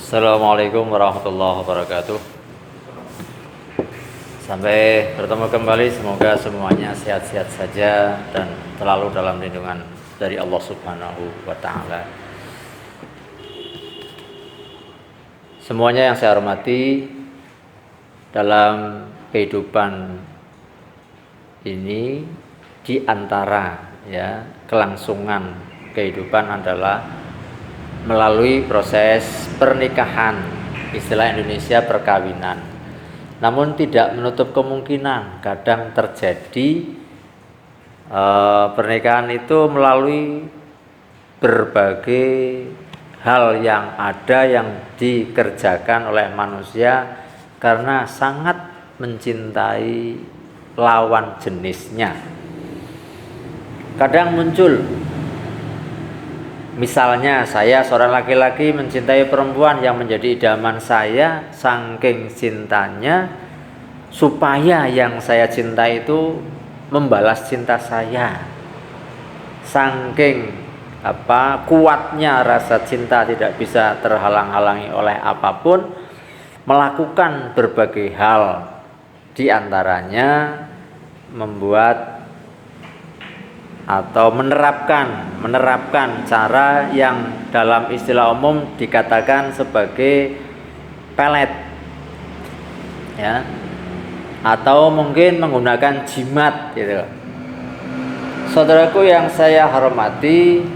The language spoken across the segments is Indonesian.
Assalamualaikum warahmatullahi wabarakatuh. Sampai bertemu kembali, semoga semuanya sehat-sehat saja dan selalu dalam lindungan dari Allah Subhanahu wa Ta'ala. Semuanya yang saya hormati, dalam kehidupan ini di antara kelangsungan kehidupan adalah melalui proses pernikahan, istilah Indonesia perkawinan. Namun tidak menutup kemungkinan kadang terjadi pernikahan itu melalui berbagai hal yang ada yang dikerjakan oleh manusia karena sangat mencintai lawan jenisnya. Kadang muncul, misalnya saya seorang laki-laki mencintai perempuan yang menjadi idaman saya, saking cintanya supaya yang saya cintai itu membalas cinta saya. Saking kuatnya rasa cinta tidak bisa terhalang-halangi oleh apapun, melakukan berbagai hal, di antaranya membuat atau menerapkan cara yang dalam istilah umum dikatakan sebagai pelet, atau mungkin menggunakan jimat gitu. Saudaraku yang saya hormati,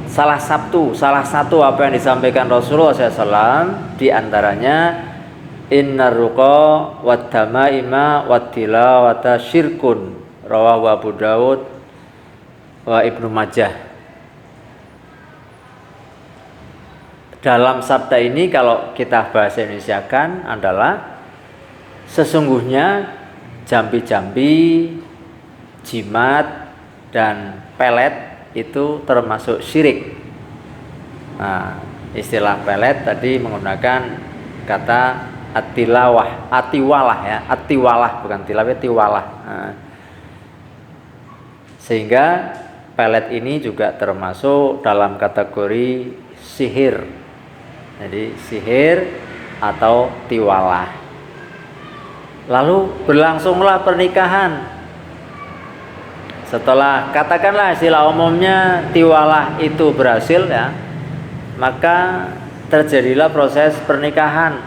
salah satu apa yang disampaikan Rasulullah SAW di antaranya innar ruqa wad damaima wad tilawata syirkun, rawahu Abu Dawud wa Ibnu Majah. Dalam sabda ini kalau kita bahasa Indonesiakan adalah sesungguhnya jambi-jambi, jimat dan pelet itu termasuk syirik. Nah, istilah pelet tadi menggunakan kata atiwalah bukan tilawah, tiwalah. Sehingga pelet ini juga termasuk dalam kategori sihir. Jadi sihir atau tiwalah. Lalu berlangsunglah pernikahan. Setelah katakanlah istilah umumnya tiwalah itu berhasil, maka terjadilah proses pernikahan.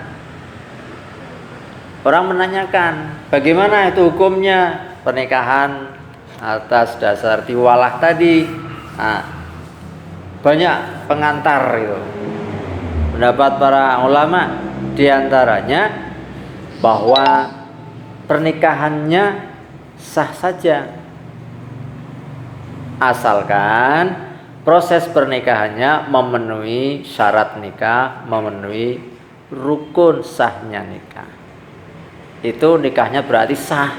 Orang menanyakan, bagaimana itu hukumnya pernikahan atas dasar tiwalah tadi? Banyak pengantar itu. Pendapat para ulama diantaranya bahwa pernikahannya sah saja, asalkan proses pernikahannya memenuhi syarat nikah, memenuhi rukun sahnya nikah. Itu nikahnya berarti sah.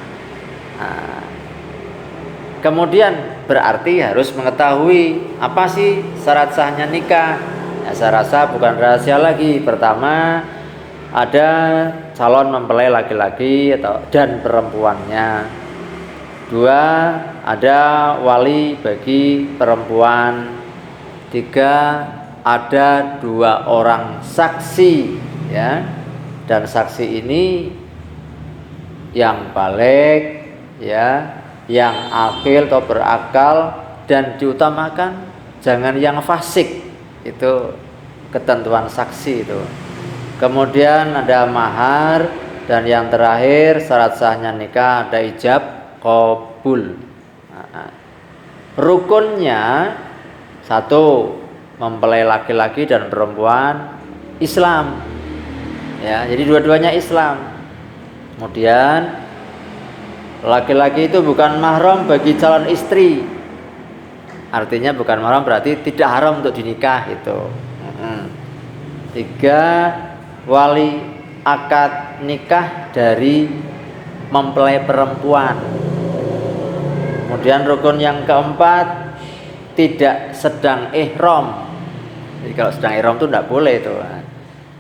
Kemudian berarti harus mengetahui apa sih syarat sahnya nikah. Saya rasa bukan rahasia lagi. Pertama, ada calon mempelai laki-laki dan perempuannya. Dua, ada wali bagi perempuan. Tiga, ada 2 orang saksi, dan saksi ini yang balik, yang akil atau berakal, dan diutamakan jangan yang fasik. Itu ketentuan saksi itu. Kemudian ada mahar, dan yang terakhir syarat sahnya nikah ada ijab qabul. Rukunnya 1, mempelai laki-laki dan perempuan Islam, jadi dua-duanya Islam. Kemudian laki-laki itu bukan mahram bagi calon istri. Artinya bukan mahram berarti tidak haram untuk dinikah itu. 3, wali akad nikah dari mempelai perempuan. Kemudian rukun yang keempat, tidak sedang ihram. Jadi kalau sedang ihram itu tidak boleh itu.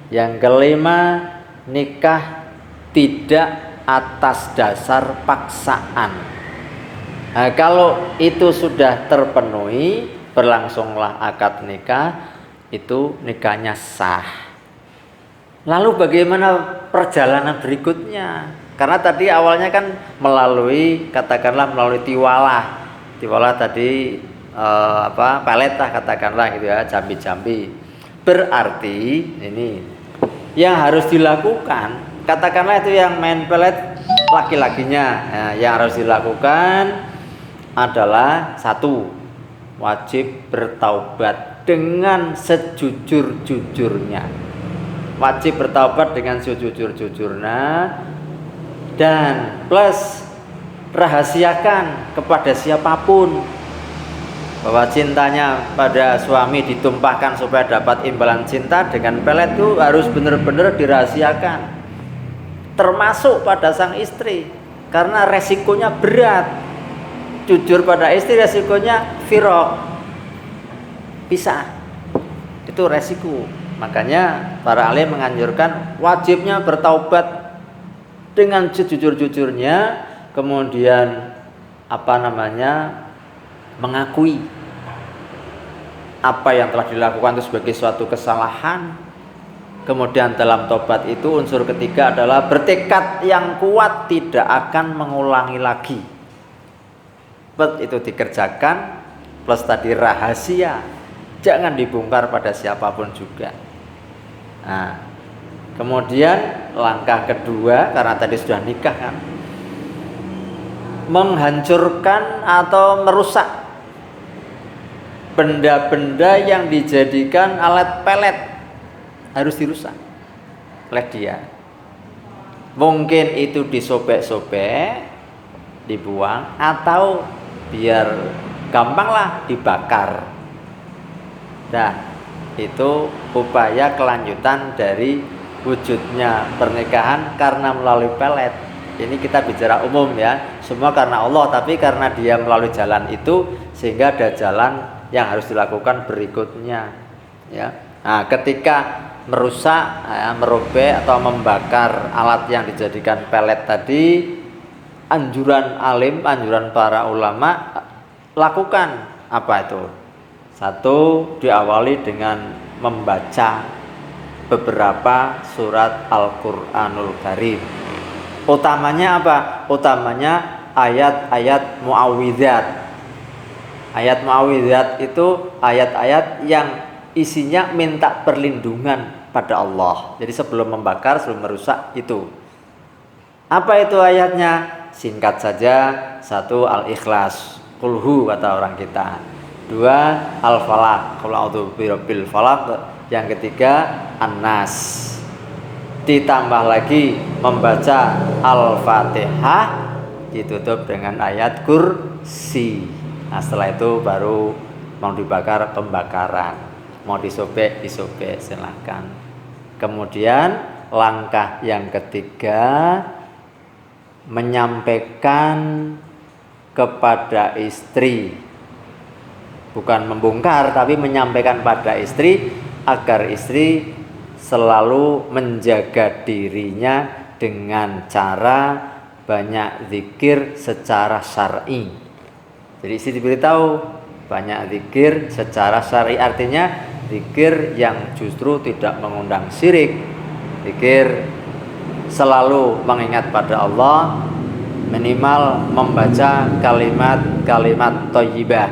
Yang kelima, nikah tidak atas dasar paksaan. Kalau itu sudah terpenuhi, berlangsunglah akad nikah itu nikahnya sah. Lalu bagaimana perjalanan berikutnya? Karena tadi awalnya kan melalui, katakanlah melalui tiwalah. Tiwalah tadi pelet lah katakanlah gitu ya, jambi-jambi. Berarti ini yang harus dilakukan, katakanlah itu yang main pelet laki-lakinya. Nah, yang harus dilakukan adalah satu, wajib bertaubat dengan sejujur-jujurnya. Wajib bertaubat dengan sejujur-jujurnya, dan plus rahasiakan kepada siapapun bahwa cintanya pada suami ditumpahkan supaya dapat imbalan cinta dengan pelet itu harus benar-benar dirahasiakan, termasuk pada sang istri, karena resikonya berat. Jujur pada istri resikonya firaq, pisah, itu resiko. Makanya para alim menganjurkan wajibnya bertaubat dengan sejujur-jujurnya, kemudian mengakui apa yang telah dilakukan itu sebagai suatu kesalahan. Kemudian dalam tobat itu unsur ketiga adalah bertekad yang kuat tidak akan mengulangi lagi. Itu dikerjakan, plus tadi rahasia, jangan dibongkar pada siapapun juga. Nah, kemudian langkah kedua, karena tadi sudah nikah kan, menghancurkan atau merusak benda-benda yang dijadikan alat pelet, harus dirusak oleh dia. Mungkin itu disobek-sobek, dibuang, atau biar gampanglah dibakar. Nah, itu upaya kelanjutan dari wujudnya pernikahan karena melalui pelet. Ini kita bicara umum ya, semua karena Allah, tapi karena dia melalui jalan itu sehingga ada jalan yang harus dilakukan berikutnya ya. Nah, ketika merusak, merobek atau membakar alat yang dijadikan pelet tadi, anjuran alim, anjuran para ulama, lakukan apa itu? Satu, diawali dengan membaca beberapa surat Al-Qur'anul Karim. Utamanya apa? Utamanya ayat-ayat muawwidzat. Ayat muawwidzat itu ayat-ayat yang isinya minta perlindungan pada Allah. Jadi sebelum membakar, sebelum merusak itu. Apa itu ayatnya? Singkat saja. Satu, Al-Ikhlas, Qul kata orang kita. Dua, Al-Falaq, Qul a'udzu birabbil falaq. Yang ketiga, An-Nas. Ditambah lagi membaca Al-Fatihah, ditutup dengan ayat kursi. Nah, setelah itu baru mau dibakar, pembakaran. Mau disobek, disobek, silakan. Kemudian langkah yang ketiga, menyampaikan kepada istri, bukan membongkar, tapi menyampaikan pada istri agar istri selalu menjaga dirinya dengan cara banyak zikir secara syar'i. Jadi istri diberitahu banyak zikir secara syar'i, artinya zikir yang justru tidak mengundang syirik, zikir selalu mengingat pada Allah, minimal membaca kalimat-kalimat thayyibah.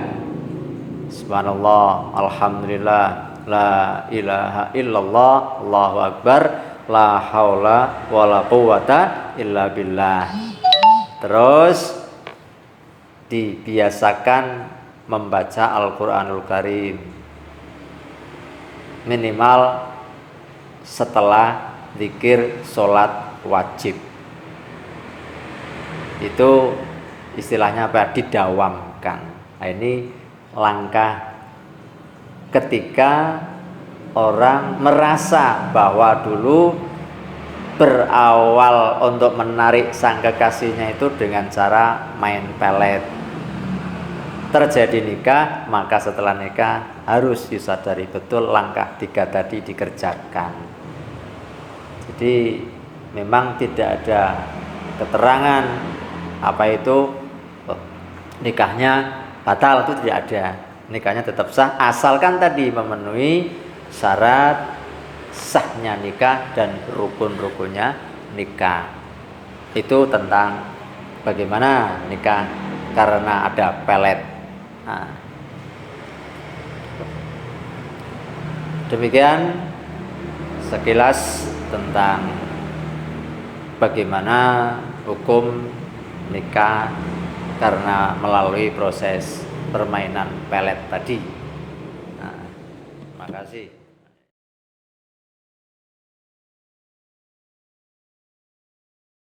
Subhanallah, alhamdulillah, la ilaha illallah, Allahu akbar, la haula wala quwata illa billah. Terus dibiasakan membaca Al-Qur'anul Karim minimal setelah zikir sholat wajib. Itu istilahnya apa? Didawamkan. Nah, ini langkah ketika orang merasa bahwa dulu berawal untuk menarik sang kekasihnya itu dengan cara main pelet. Terjadi nikah, maka setelah nikah harus disadari betul langkah 3 tadi dikerjakan. Jadi memang tidak ada keterangan apa itu nikahnya batal, itu tidak ada. Nikahnya tetap sah asalkan tadi memenuhi syarat sahnya nikah dan rukun-rukunnya nikah. Itu tentang bagaimana nikah karena ada pelet. Nah, demikian sekilas tentang bagaimana hukum nikah karena melalui proses permainan pelet tadi. Nah, makasih.